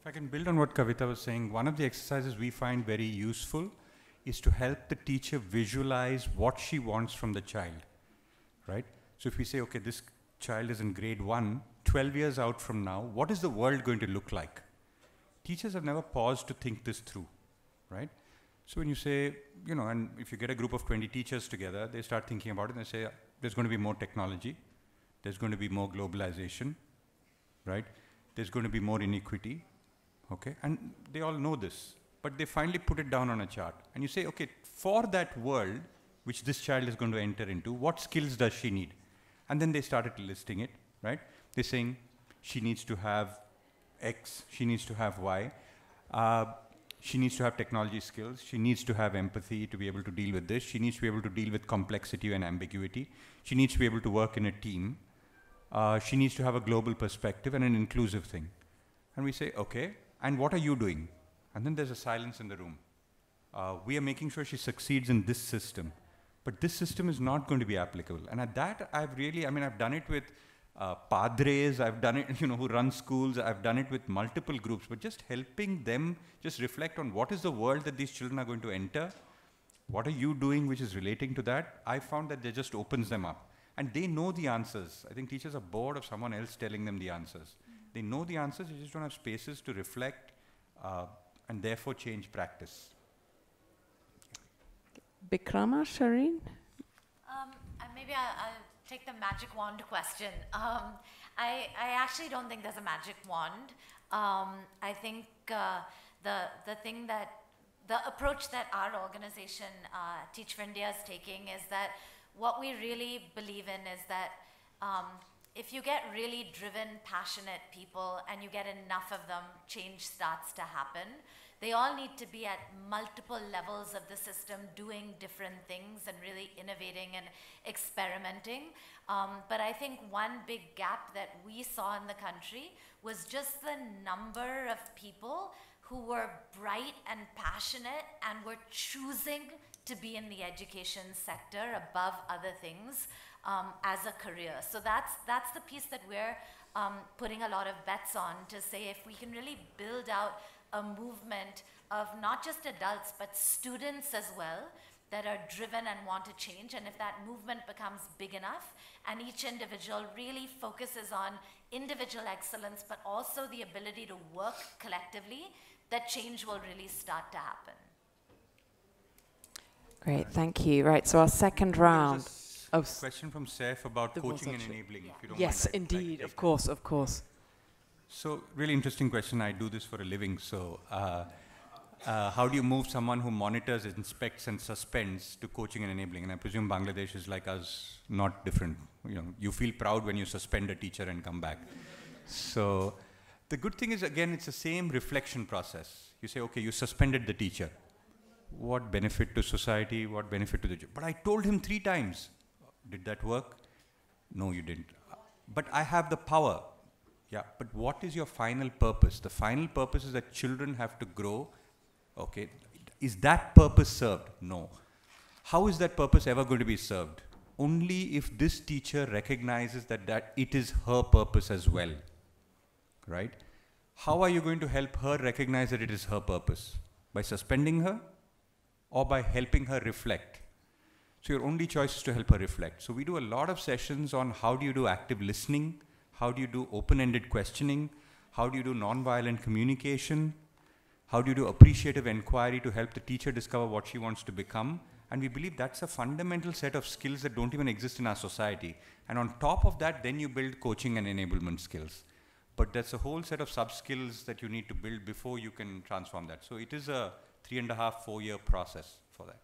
If I can build on what Kavita was saying, one of the exercises we find very useful is to help the teacher visualize what she wants from the child, right? So if we say, okay, this child is in grade 1, 12 years out from now, what is the world going to look like? Teachers have never paused to think this through, right? So when you say, and if you get a group of 20 teachers together, they start thinking about it and they say, there's going to be more technology, there's going to be more globalization, right? There's going to be more inequity, okay? And they all know this, but they finally put it down on a chart. And you say, okay, for that world, which this child is going to enter into, what skills does she need? And then they started listing it, right? They're saying she needs to have X, she needs to have Y. She needs to have technology skills. She needs to have empathy to be able to deal with this. She needs to be able to deal with complexity and ambiguity. She needs to be able to work in a team. She needs to have a global perspective and an inclusive thing. And we say, okay, and what are you doing? And then there's a silence in the room. We are making sure she succeeds in this system. But this system is not going to be applicable. And at that, I've done it with padres, I've done it, who run schools, I've done it with multiple groups, but just helping them just reflect on what is the world that these children are going to enter, what are you doing which is relating to that, I found that just opens them up. And they know the answers. I think teachers are bored of someone else telling them the answers. They know the answers, they just don't have spaces to reflect and therefore change practice. Bikkrama, Shaheen? Maybe I'll take the magic wand question. I actually don't think there's a magic wand. I think the approach that our organization, Teach for India, is taking is that what we really believe in is that if you get really driven, passionate people and you get enough of them, change starts to happen. They all need to be at multiple levels of the system doing different things and really innovating and experimenting. But I think one big gap that we saw in the country was just the number of people who were bright and passionate and were choosing to be in the education sector above other things as a career. So that's the piece that we're putting a lot of bets on, to say if we can really build out a movement of not just adults but students as well that are driven and want to change, and if that movement becomes big enough and each individual really focuses on individual excellence but also the ability to work collectively, that change will really start to happen. Great, thank you. Right, so our second round. Oh, question from Saif about coaching and enabling, if you don't yes, mind. Yes, indeed, of course, of course. So, really interesting question. I do this for a living. So, how do you move someone who monitors, inspects, and suspends to coaching and enabling? And I presume Bangladesh is like us, not different. You know, you feel proud when you suspend a teacher and come back. So, the good thing is, again, it's the same reflection process. You say, okay, you suspended the teacher. What benefit to society? What benefit to the job? But I told him 3 times. Did that work? No, you didn't. But I have the power. Yeah, but what is your final purpose? The final purpose is that children have to grow. Okay, is that purpose served? No. How is that purpose ever going to be served? Only if this teacher recognizes that it is her purpose as well, right? How are you going to help her recognize that it is her purpose? By suspending her or by helping her reflect? So your only choice is to help her reflect. So we do a lot of sessions on how do you do active listening, how do you do open-ended questioning, how do you do non-violent communication, how do you do appreciative inquiry to help the teacher discover what she wants to become. And we believe that's a fundamental set of skills that don't even exist in our society. And on top of that, then you build coaching and enablement skills. But that's a whole set of sub-skills that you need to build before you can transform that. So it is a 3.5, 4-year process for that.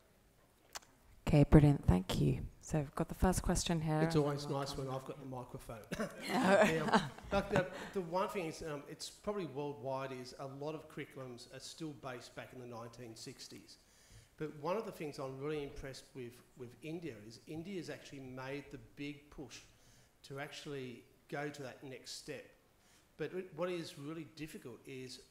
Okay, brilliant, thank you. So we've got the first question here. It's always nice when I've got the microphone. The one thing is, it's probably worldwide, is a lot of curriculums are still based back in the 1960s. But one of the things I'm really impressed with India is India's actually made the big push to actually go to that next step. But what is really difficult is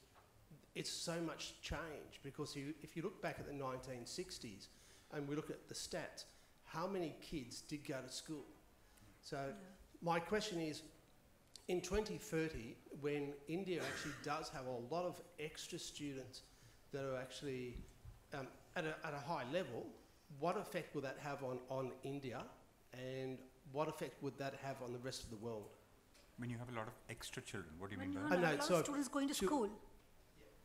it's so much change, because if you look back at the 1960s and we look at the stats, how many kids did go to school? So my question is, in 2030, when India actually does have a lot of extra students that are actually at a high level, what effect will that have on India, and what effect would that have on the rest of the world? When you have a lot of extra children, what do you mean by When you that? have a lot of students going to school,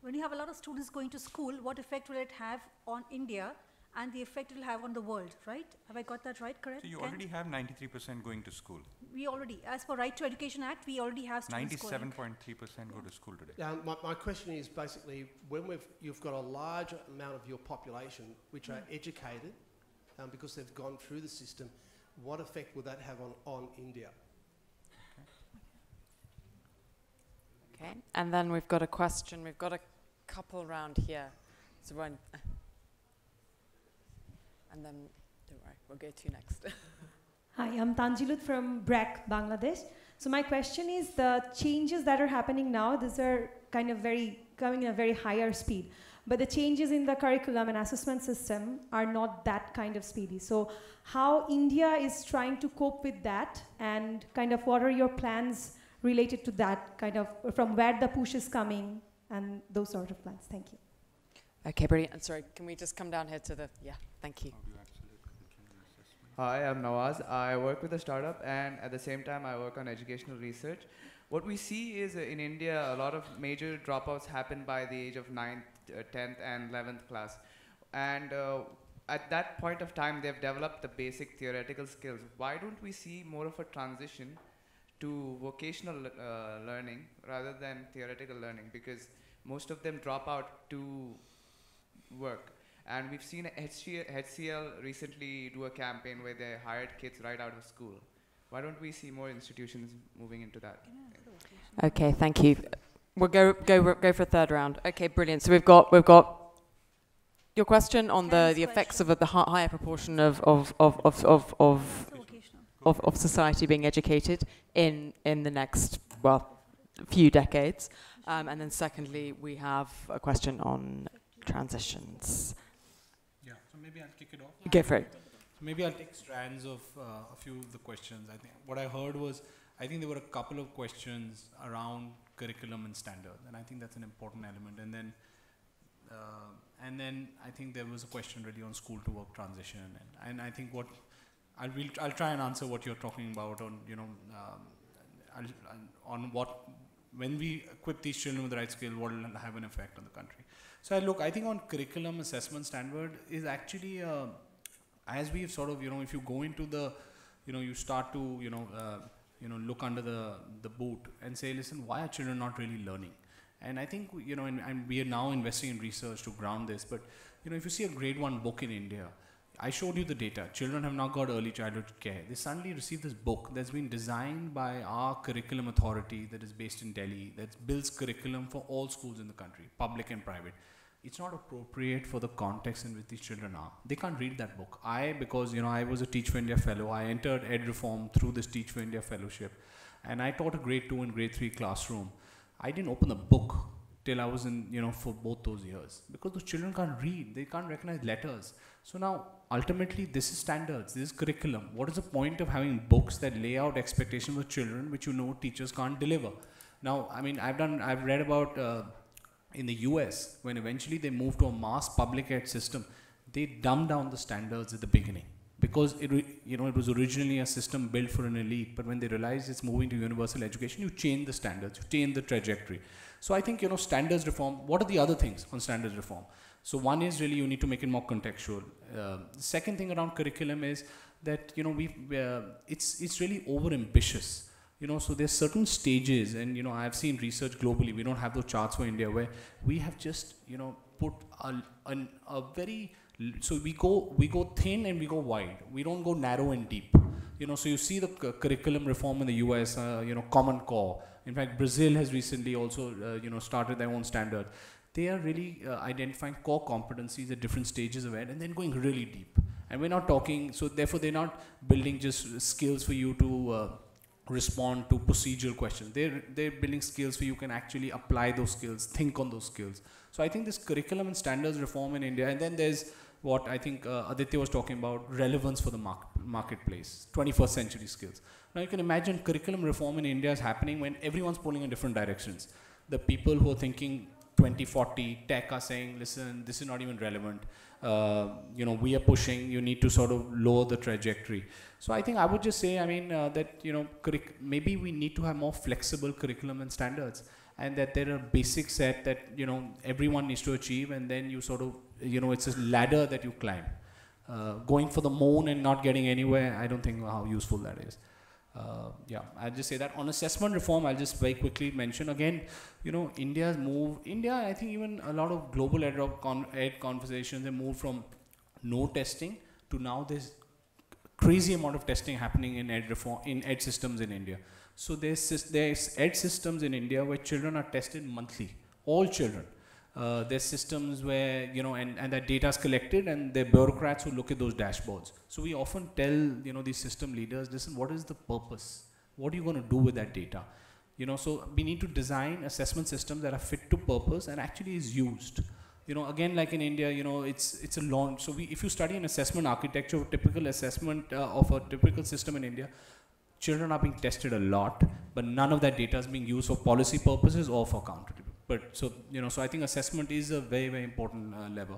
when you have a lot of students going to school, what effect will it have on India and the effect it will have on the world, right? Have I got that right, correct? So you already have 93% going to school. We already, as per Right to Education Act, we already have students 97.3% go to school today. My question is basically, when you've got a large amount of your population which are educated because they've gone through the system, what effect will that have on India? Okay, and then we've got a question. We've got a couple round here. So one, and then, don't worry, we'll go to you next. Hi, I'm Tanjilut from BRAC, Bangladesh. So my question is, the changes that are happening now, these are kind of coming at a very higher speed. But the changes in the curriculum and assessment system are not that kind of speedy. So how India is trying to cope with that, and kind of what are your plans related to that, kind of from where the push is coming and those sort of plans? Thank you. Okay, brilliant. And sorry, can we just come down here to the, thank you. Hi, I'm Nawaz. I work with a startup, and at the same time I work on educational research. What we see is in India, a lot of major dropouts happen by the age of 9th, 10th and 11th class. And at that point of time, they've developed the basic theoretical skills. Why don't we see more of a transition to vocational learning rather than theoretical learning? Because most of them drop out to work. And we've seen HCL recently do a campaign where they hired kids right out of school. Why don't we see more institutions moving into that? Okay, thank you. We'll go for a third round. Okay, brilliant. So we've got your question on the effects of the higher proportion of society being educated in the next few decades, and then secondly we have a question on transitions. Yeah. So maybe I'll kick it off. Go for it. So maybe I'll take strands of a few of the questions. I think what I heard was, I think there were a couple of questions around curriculum and standards, and I think that's an important element. And then I think there was a question really on school to work transition, and I think what I'll try and answer what you're talking about on, you know, on what, when we equip these children with the right skill, what will have an effect on the country. So I think on curriculum assessment standard is actually, as we've sort of, you know, if you go into the, you know, you start to, look under the boot and say, listen, why are children not really learning? And I think, you know, and we are now investing in research to ground this, but, you know, if you see a grade 1 book in India, I showed you the data. Children have not got early childhood care. They suddenly receive this book that's been designed by our curriculum authority that is based in Delhi, that builds curriculum for all schools in the country, public and private. It's not appropriate for the context in which these children are. They can't read that book. Because, you know, I was a Teach for India fellow, I entered Ed Reform through this Teach for India fellowship, and I taught a grade 2 and grade 3 classroom. I didn't open the book till I was in, you know, for both those years, because those children can't read, they can't recognize letters. So now, ultimately, this is standards, this is curriculum. What is the point of having books that lay out expectations for children which you know teachers can't deliver? Now, I mean, I've read about in the US, when eventually they moved to a mass public ed system, they dumbed down the standards at the beginning, because it was originally a system built for an elite, but when they realized it's moving to universal education, you change the standards, you change the trajectory. So I think, you know, standards reform, what are the other things on standards reform? So one is really you need to make it more contextual. The second thing around curriculum is that, you know, it's really over ambitious. You know, so there's certain stages, and, you know, I've seen research globally, we don't have those charts for India, where we have just, you know, put a very, so we go thin and we go wide. We don't go narrow and deep. You know, so you see the curriculum reform in the US, you know, Common Core. In fact, Brazil has recently also, you know, started their own standard. They are really identifying core competencies at different stages of ed and then going really deep. And we're not talking, so therefore they're not building just skills for you to respond to procedural questions. They're building skills where you can actually apply those skills, think on those skills. So I think this curriculum and standards reform in India, and then there's what I think Aditya was talking about, relevance for the marketplace, 21st century skills. Now you can imagine curriculum reform in India is happening when everyone's pulling in different directions. The people who are thinking 2040 tech are saying, listen, this is not even relevant. You know, we are pushing, you need to sort of lower the trajectory. So I think I would just say, I mean, that, you know, maybe we need to have more flexible curriculum and standards, and that there are a basic set that, you know, everyone needs to achieve, and then you sort of, you know, it's a ladder that you climb. Going for the moon and not getting anywhere, I don't think how useful that is. Yeah, I'll just say that. On assessment reform, I'll just very quickly mention again, you know, India's move, I think even a lot of global ed conversations have moved from no testing to now there's crazy amount of testing happening in ed reform, in ed systems in India. So there's ed systems in India where children are tested monthly, all children. There's systems where, you know, and that data is collected, and there are bureaucrats who look at those dashboards. So we often tell, you know, these system leaders, listen, what is the purpose? What are you going to do with that data? You know, so we need to design assessment systems that are fit to purpose and actually is used. You know, again, like in India, you know, it's a long, so if you study an assessment architecture, typical assessment of a typical system in India, children are being tested a lot, but none of that data is being used for policy purposes or for accountability. But so, you know, so I think assessment is a very, very important lever.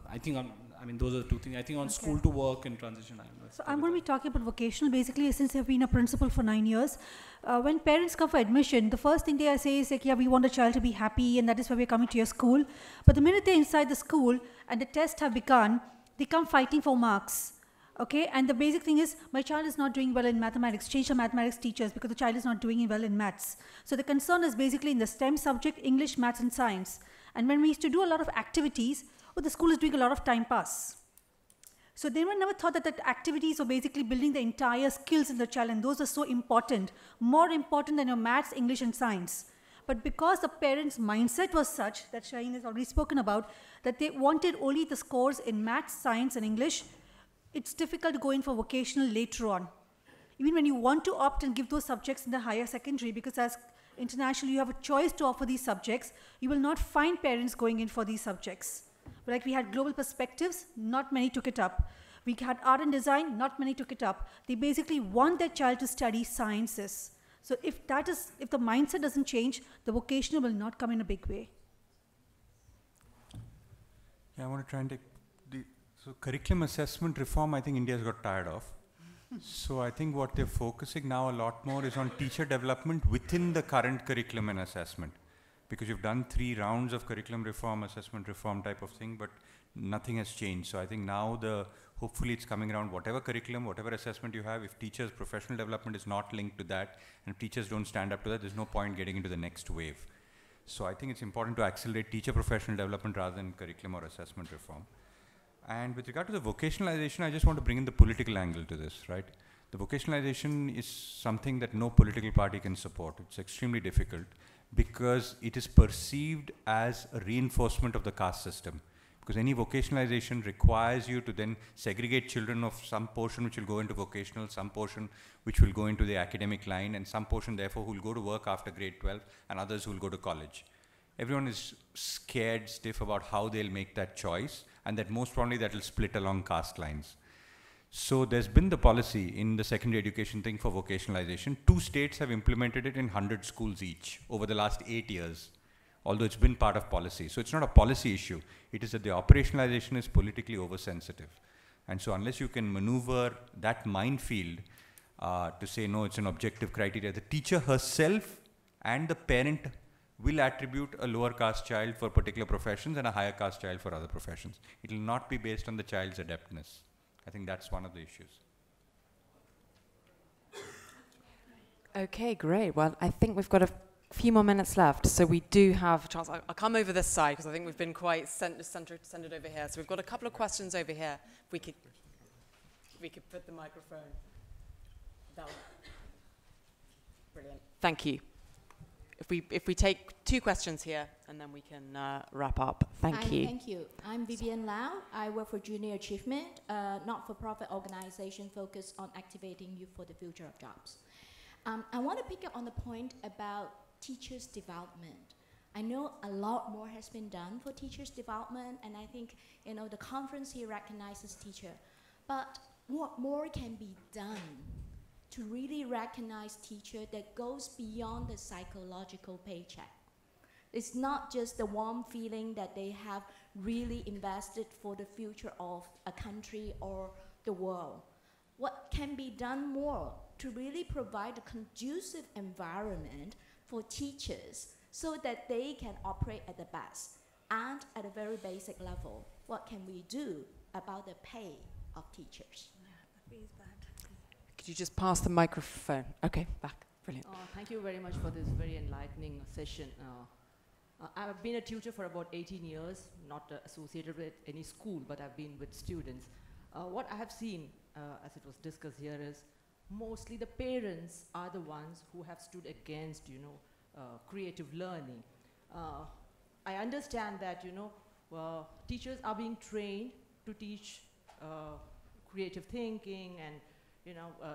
I think, I mean, those are the two things. I think on school to work and transition. So I'm going to be talking about vocational, basically, since I've been a principal for 9 years. When parents come for admission, the first thing they say is like, yeah, we want a child to be happy, and that is why we're coming to your school. But the minute they're inside the school and the tests have begun, they come fighting for marks. Okay, and the basic thing is, my child is not doing well in mathematics, change the mathematics teachers because the child is not doing well in maths. So the concern is basically in the STEM subject, English, maths and science. And when we used to do a lot of activities, well, the school is doing a lot of time pass. So they never thought that the activities were basically building the entire skills in the child, and those are so important, more important than your maths, English and science. But because the parents' mindset was such, that Shaheen has already spoken about, that they wanted only the scores in maths, science, and English, it's difficult to go in for vocational later on. Even when you want to opt and give those subjects in the higher secondary, because as international you have a choice to offer these subjects, you will not find parents going in for these subjects. But like we had global perspectives, not many took it up. We had art and design, not many took it up. They basically want their child to study sciences. So if the mindset doesn't change, the vocational will not come in a big way. Yeah, I want to try and take so curriculum assessment reform, I think India's got tired of. So I think what they're focusing now a lot more is on teacher development within the current curriculum and assessment. Because you've done 3 rounds of curriculum reform, assessment reform type of thing, but nothing has changed. So I think now hopefully it's coming around whatever curriculum, whatever assessment you have, if teachers' professional development is not linked to that, and if teachers don't stand up to that, there's no point getting into the next wave. So I think it's important to accelerate teacher professional development rather than curriculum or assessment reform. And with regard to the vocationalization, I just want to bring in the political angle to this, right? The vocationalization is something that no political party can support. It's extremely difficult because it is perceived as a reinforcement of the caste system. Because any vocationalization requires you to then segregate children of some portion which will go into vocational, some portion which will go into the academic line, and some portion therefore who will go to work after grade 12 and others who will go to college. Everyone is scared stiff about how they'll make that choice, and that most probably that will split along caste lines. So there's been the policy in the secondary education thing for vocationalization. 2 states have implemented it in 100 schools each over the last 8 years, although it's been part of policy. So it's not a policy issue. It is that the operationalization is politically oversensitive. And so unless you can maneuver that minefield to say, no, it's an objective criteria, the teacher herself and the parent will attribute a lower caste child for particular professions and a higher caste child for other professions. It will not be based on the child's adeptness. I think that's one of the issues. Okay, great. Well, I think we've got a few more minutes left, so we do have a chance. I'll come over this side because I think we've been quite centered over here. So we've got a couple of questions over here. If we could put the microphone down. Brilliant. Thank you. If we take 2 questions here, and then we can wrap up. Thank you. Thank you. I'm Vivian Lau. I work for Junior Achievement, a not-for-profit organization focused on activating youth for the future of jobs. I want to pick up on the point about teachers' development. I know a lot more has been done for teachers' development, and I think the conference here recognizes teacher. But what more can be done to really recognize teacher that goes beyond the psychological paycheck? It's not just the warm feeling that they have really invested for the future of a country or the world. What can be done more to really provide a conducive environment for teachers so that they can operate at the best? And at a very basic level, what can we do about the pay of teachers? Could you just pass the microphone? Okay, back. Brilliant. Thank you very much for this very enlightening session. I've been a tutor for about 18 years, not associated with any school, but I've been with students. What I have seen, as it was discussed here, is mostly the parents are the ones who have stood against, creative learning. I understand that, teachers are being trained to teach creative thinking and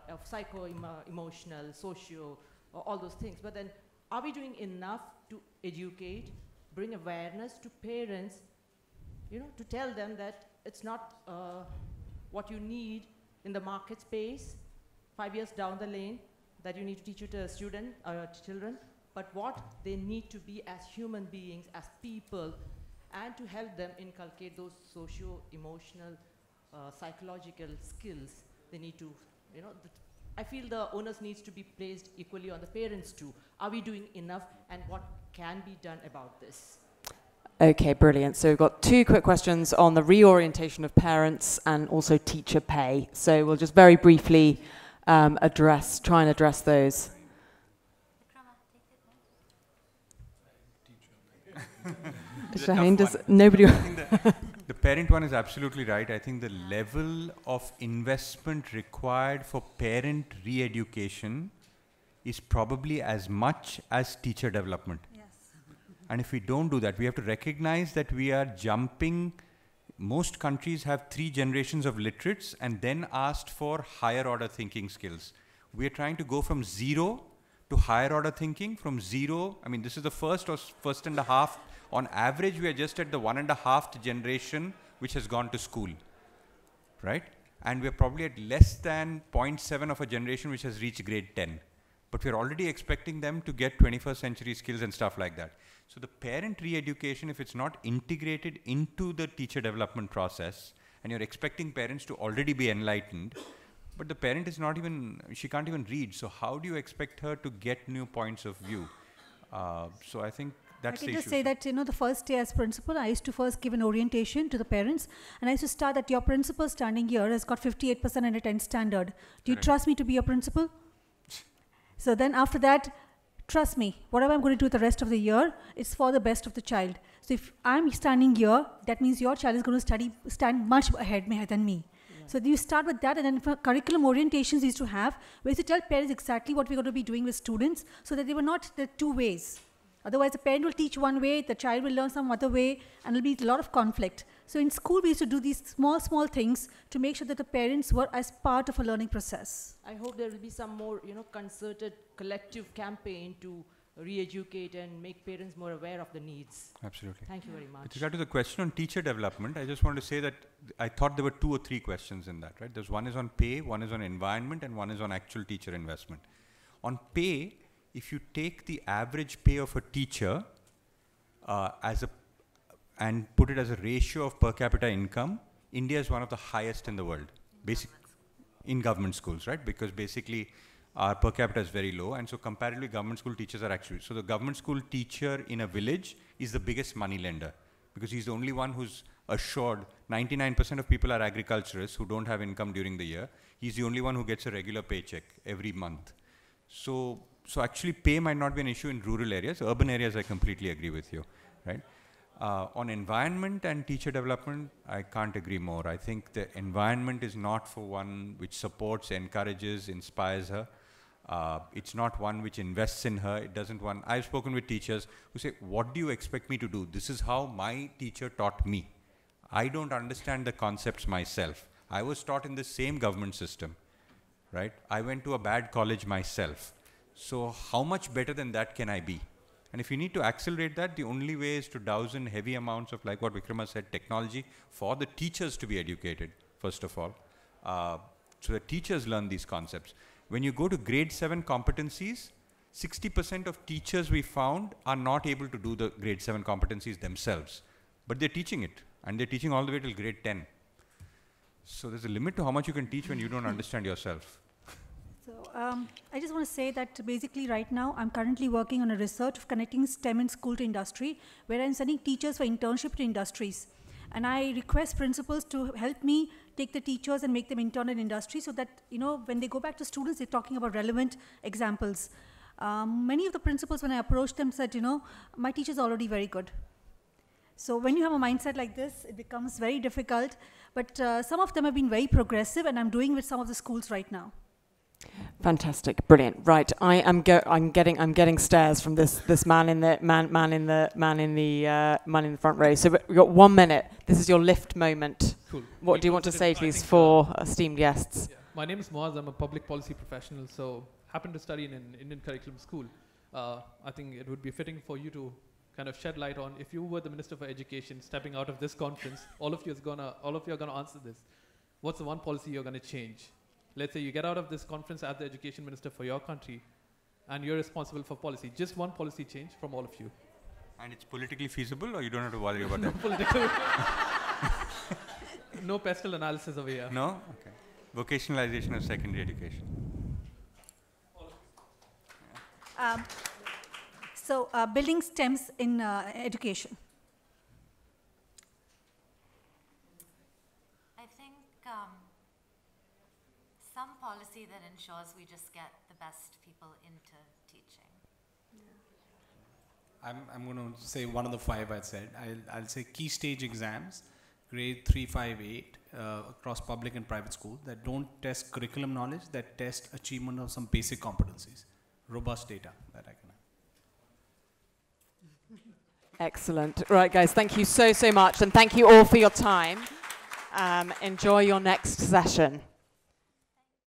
of psycho-emotional, socio, all those things. But then, are we doing enough to educate, bring awareness to parents, to tell them that it's not what you need in the market space 5 years down the lane that you need to teach it to a student or children, but what they need to be as human beings, as people, and to help them inculcate those socio-emotional, psychological skills. They need to, I feel the onus needs to be placed equally on the parents too. Are we doing enough, and what can be done about this? Okay, brilliant. So we've got 2 quick questions on the reorientation of parents and also teacher pay. So we'll just very briefly try and address those. Shaheen, does nobody? The parent one is absolutely right. I think the level of investment required for parent re-education is probably as much as teacher development. Yeah. And if we don't do that, we have to recognize that we are jumping. Most countries have 3 generations of literates and then asked for higher order thinking skills. We are trying to go from 0 to higher order thinking. From 0, I mean, this is the first or first and a half. On average, we are just at the 1.5th generation which has gone to school, right? And we're probably at less than 0.7 of a generation which has reached grade 10. But we're already expecting them to get 21st century skills and stuff like that. So the parent re-education, if it's not integrated into the teacher development process, and you're expecting parents to already be enlightened, but the parent is not even, she can't even read. So how do you expect her to get new points of view? So I think that's the issue. I can just say that, the first day as principal, I used to first give an orientation to the parents, and I used to start that your principal standing here has got 58% and a 10 standard. Do you trust me to be your principal? So then after that, trust me, whatever I'm going to do the rest of the year, it's for the best of the child. So if I'm standing here, that means your child is going to stand much ahead than me. Yeah. So you start with that, and then for curriculum orientations we used to have, we used to tell parents exactly what we're going to be doing with students, so that they were not the 2 ways. Otherwise, the parent will teach one way, the child will learn some other way, and there'll be a lot of conflict. So in school, we used to do these small things to make sure that the parents were as part of a learning process. I hope there will be some more, concerted collective campaign to re-educate and make parents more aware of the needs. Absolutely. Thank you very much. With regard to the question on teacher development, I just want to say that I thought there were 2 or 3 questions in that, right? There's one is on pay, one is on environment, and one is on actual teacher investment. On pay, if you take the average pay of a teacher and put it as a ratio of per capita income, India is one of the highest in the world, in government schools, right? Because basically our per capita is very low, and so comparatively government school teachers are actually, so the government school teacher in a village is the biggest money lender, because he's the only one who's assured. 99% of people are agriculturists who don't have income during the year. He's the only one who gets a regular paycheck every month. So actually pay might not be an issue in rural areas. Urban areas, I completely agree with you, right? On environment and teacher development, I can't agree more. I think the environment is not for one which supports, encourages, inspires her. It's not one which invests in her. It doesn't want. I've spoken with teachers who say, what do you expect me to do? This is how my teacher taught me. I don't understand the concepts myself. I was taught in the same government system, right? I went to a bad college myself. So how much better than that can I be? And if you need to accelerate that, the only way is to douse in heavy amounts of, like what Bikkrama said, technology for the teachers to be educated, first of all, so that teachers learn these concepts. When you go to grade 7 competencies, 60% of teachers we found are not able to do the grade 7 competencies themselves, but they're teaching it, and they're teaching all the way till grade 10. So there's a limit to how much you can teach when you don't understand yourself. So I just want to say that basically right now I'm currently working on a research of connecting STEM in school to industry, where I'm sending teachers for internship to industries. And I request principals to help me take the teachers and make them intern in industry, so that, when they go back to students, they're talking about relevant examples. Many of the principals, when I approached them, said, my teacher's already very good. So when you have a mindset like this, it becomes very difficult. But some of them have been very progressive, and I'm doing with some of the schools right now. Fantastic, brilliant. Right, I'm getting stares from this man in the front row. So we've got 1 minute. This is your lift moment. Cool. What do you want to say to these 4 esteemed guests? Yeah. My name is Moaz. I'm a public policy professional. So happen to study in an Indian curriculum school. I think it would be fitting for you to kind of shed light on, if you were the Minister for Education stepping out of this conference, all of you are gonna answer this. What's the one policy you're gonna change? Let's say you get out of this conference as the education minister for your country, and you're responsible for policy. Just one policy change from all of you. And it's politically feasible, or you don't have to worry about no that? Political. No pestle analysis over here. No? Okay. Vocationalization of secondary education. Building STEMs in education. I think some policy that ensures we just get the best people into teaching. I'm going to say one of the 5 I said. I'll say key stage exams, grade 3, 5, 8, across public and private schools, that don't test curriculum knowledge, that test achievement of some basic competencies. Robust data that I can have. Excellent. Right, guys, thank you so, so much. And thank you all for your time. Enjoy your next session.